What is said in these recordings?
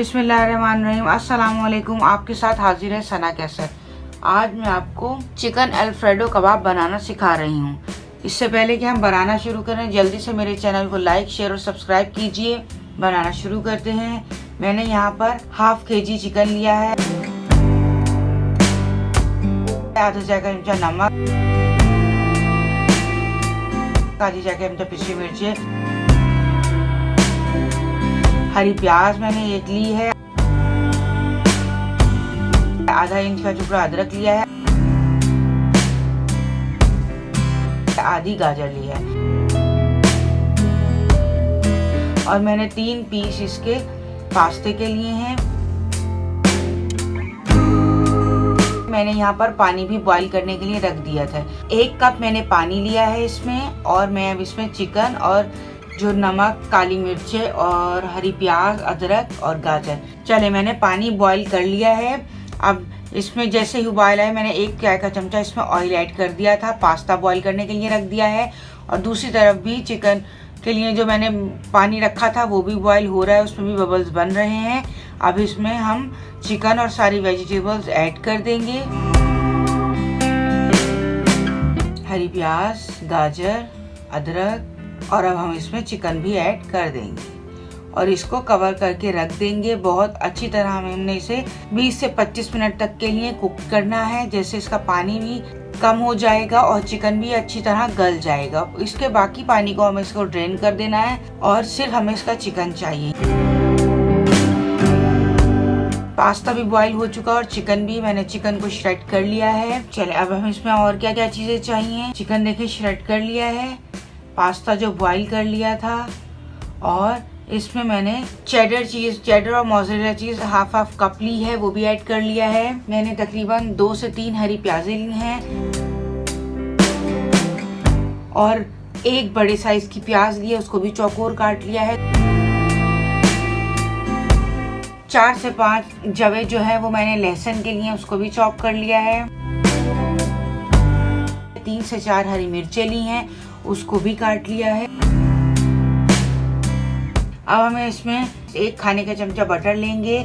बिस्मिल्लाहिर्रहमानिर्रहीम। अस्सलाम वालेकुम। आपके साथ हाजिर है सना कैसर। आज मैं आपको चिकन अल्फ्रेडो कबाब बनाना सिखा रही हूँ। इससे पहले कि हम बनाना शुरू करें, जल्दी से मेरे चैनल को लाइक, शेयर और सब्सक्राइब कीजिए। बनाना शुरू करते हैं। मैंने यहाँ पर हाफ केजी चिकन लिया है, आधा चाय का चमचा नमक, आधी चाय का चमचा पिसी मिर्ची, हरी प्याज मैंने एक ली है, आधा इंच का टुकड़ा अदरक लिया है, आधी गाजर ली है और मैंने 3 पीस इसके पास्ते के लिए हैं। मैंने यहाँ पर पानी भी बॉईल करने के लिए रख दिया था। 1 कप मैंने पानी लिया है इसमें, और मैं अब इसमें चिकन और जो नमक, काली मिर्चें और हरी प्याज, अदरक और गाजर, चले मैंने पानी बॉईल कर लिया है। अब इसमें जैसे ही उबाल आए, मैंने 1 चाय का चमचा इसमें ऑयल ऐड कर दिया था। पास्ता बॉईल करने के लिए रख दिया है और दूसरी तरफ भी चिकन के लिए जो मैंने पानी रखा था वो भी बॉईल हो रहा है, उसमें भी बबल्स बन रहे हैं। अब इसमें हम चिकन और सारी वेजिटेबल्स ऐड कर देंगे, हरी प्याज, गाजर, अदरक, और अब हम इसमें चिकन भी ऐड कर देंगे और इसको कवर करके रख देंगे। बहुत अच्छी तरह हमने इसे 20 से 25 मिनट तक के लिए कुक करना है, जैसे इसका पानी भी कम हो जाएगा और चिकन भी अच्छी तरह गल जाएगा। इसके बाकी पानी को हमें इसको ड्रेन कर देना है और सिर्फ हमें इसका चिकन चाहिए। पास्ता भी बॉईल हो चुका और चिकन भी, मैंने चिकन को श्रेड कर लिया है। चले अब हम इसमें और क्या क्या चीजें चाहिए। चिकन देखिए श्रेड कर लिया है, पास्ता जो बॉईल कर लिया था, और इसमें मैंने चेडर और मोज़रेला चीज हाफ कप ली है, वो भी ऐड कर लिया है। मैंने तकरीबन 2 से 3 हरी प्याजें ली हैं और 1 बड़े साइज की प्याज ली है, उसको भी चौकोर काट लिया है। 4 से 5 जवे जो है वो मैंने लहसुन के लिए, उसको भी चॉप कर लिया है। 3 से 4 हरी मिर्चें ली हैं, उसको भी काट लिया है। अब हमें इसमें 1 खाने का चमचा बटर लेंगे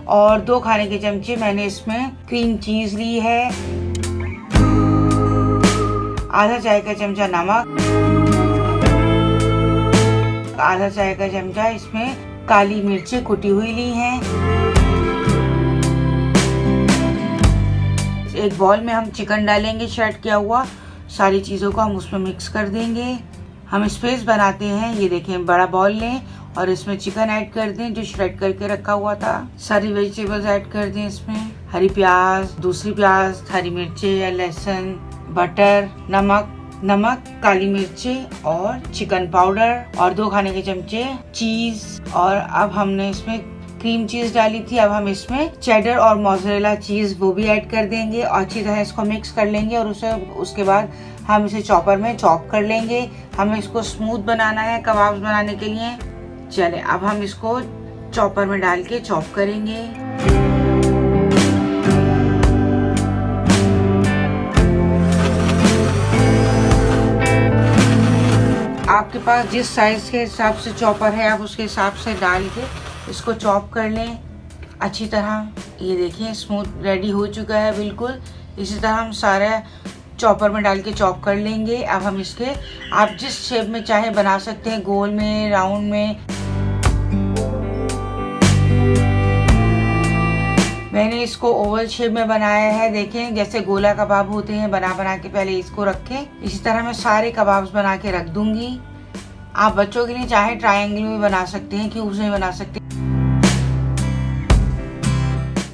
और 2 खाने के चमचे मैंने इसमें क्रीम चीज ली है, आधा चाय का चमचा नमक, आधा चाय का चमचा इसमें काली मिर्चें कुटी हुई ली हैं। एक बॉल में हम चिकन डालेंगे श्रेड किया हुआ, सारी चीज़ों को हम उसमें मिक्स कर देंगे। हम स्पेस बनाते हैं, ये देखें, बड़ा बॉल लें और इसमें चिकन ऐड कर दें जो श्रेड करके रखा हुआ था। सारी वेजिटेबल्स ऐड कर दें इसमें, हरी प्याज, दूसरी प्याज, हरी मिर्चें, लहसुन, बटर, नमक, काली मिर्चें और चिकन पाउडर और 2 खाने के चमचे चीज। और अब हमने इसमें क्रीम चीज डाली थी, अब हम इसमें चेडर और मोज़रेला चीज वो भी ऐड कर देंगे और अच्छी तरह इसको मिक्स कर लेंगे और उसके बाद हम इसे चॉपर में चॉप कर लेंगे। हमें इसको स्मूथ बनाना है कबाब्स बनाने के लिए। चले अब हम इसको चॉपर में डाल के चॉप करेंगे। आपके पास जिस साइज के हिसाब से चॉपर है, आप उसके हिसाब से डाल के इसको चॉप कर लें अच्छी तरह। ये देखिए स्मूथ रेडी हो चुका है बिल्कुल। इसी तरह हम सारा चॉपर में डाल के चॉप कर लेंगे। अब हम इसके, आप जिस शेप में चाहे बना सकते हैं, गोल में, राउंड में। मैंने इसको ओवल शेप में बनाया है। देखें जैसे गोला कबाब होते हैं, बना के पहले इसको रखें। इसी तरह मैं सारे कबाब्स बना के रख दूंगी। आप बच्चों के लिए चाहे ट्रायंगल में बना सकते हैं, क्यूब्स में बना सकते हैं।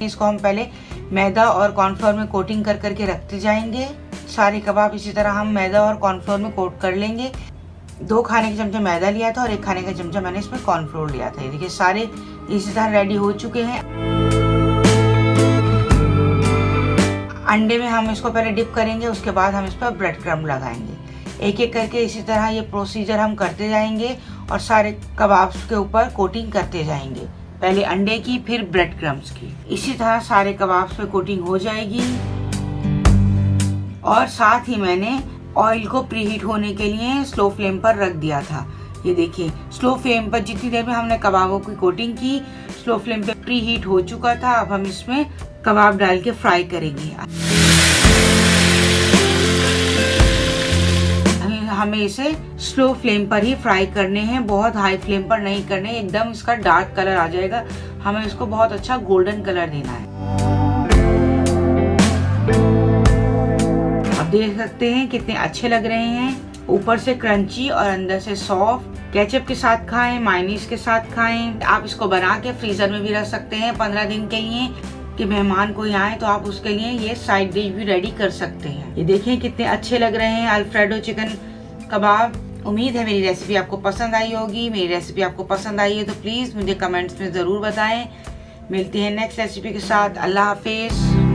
इसको हम पहले मैदा और कॉर्नफ्लोर में कोटिंग कर करके रखते जाएंगे। सारे कबाब इसी तरह हम मैदा और कॉर्नफ्लोर में कोट कर लेंगे। 2 खाने के चमचे मैदा लिया था और 1 खाने का चमचा मैंने इसमें कॉर्नफ्लोर लिया था। ये देखिए सारे इसी तरह रेडी हो चुके हैं। अंडे में हम इसको पहले डिप करेंगे, उसके बाद हम इस पर ब्रेड क्रम्ब लगाएंगे। एक एक करके इसी तरह ये प्रोसीजर हम करते जाएंगे और सारे कबाब्स के ऊपर कोटिंग करते जाएंगे। पहले अंडे की, फिर ब्रेड क्रम्ब्स की। इसी तरह सारे कबाब्स पे कोटिंग हो जाएगी। और साथ ही मैंने ऑयल को प्रीहीट होने के लिए स्लो फ्लेम पर रख दिया था। ये देखिए स्लो फ्लेम पर जितनी देर में हमने कबाबों की कोटिंग की, स्लो फ्लेम पे प्री हीट हो चुका था। अब हम इसमें कबाब डाल के फ्राई करेंगे। हमें इसे स्लो फ्लेम पर ही फ्राई करने हैं, बहुत हाई फ्लेम पर नहीं करने, एकदम इसका डार्क कलर आ जाएगा। हमें इसको बहुत अच्छा गोल्डन कलर देना है। आप देख सकते हैं कितने अच्छे लग रहे हैं, ऊपर से क्रंची और अंदर से सॉफ्ट। केचप के साथ खाएं, मायोनीज के साथ खाएं। आप इसको बना के फ्रीजर में भी रख सकते हैं 15 दिन के लिए, कि मेहमान कोई आए तो आप उसके लिए ये साइड डिश भी रेडी कर सकते हैं। ये देखें कितने अच्छे लग रहे हैं अल्फ्रेडो चिकन कबाब। उम्मीद है मेरी रेसिपी आपको पसंद आई होगी। मेरी रेसिपी आपको पसंद आई है तो प्लीज़ मुझे कमेंट्स में ज़रूर बताएं। मिलती है नेक्स्ट रेसिपी के साथ। अल्लाह हाफिज़।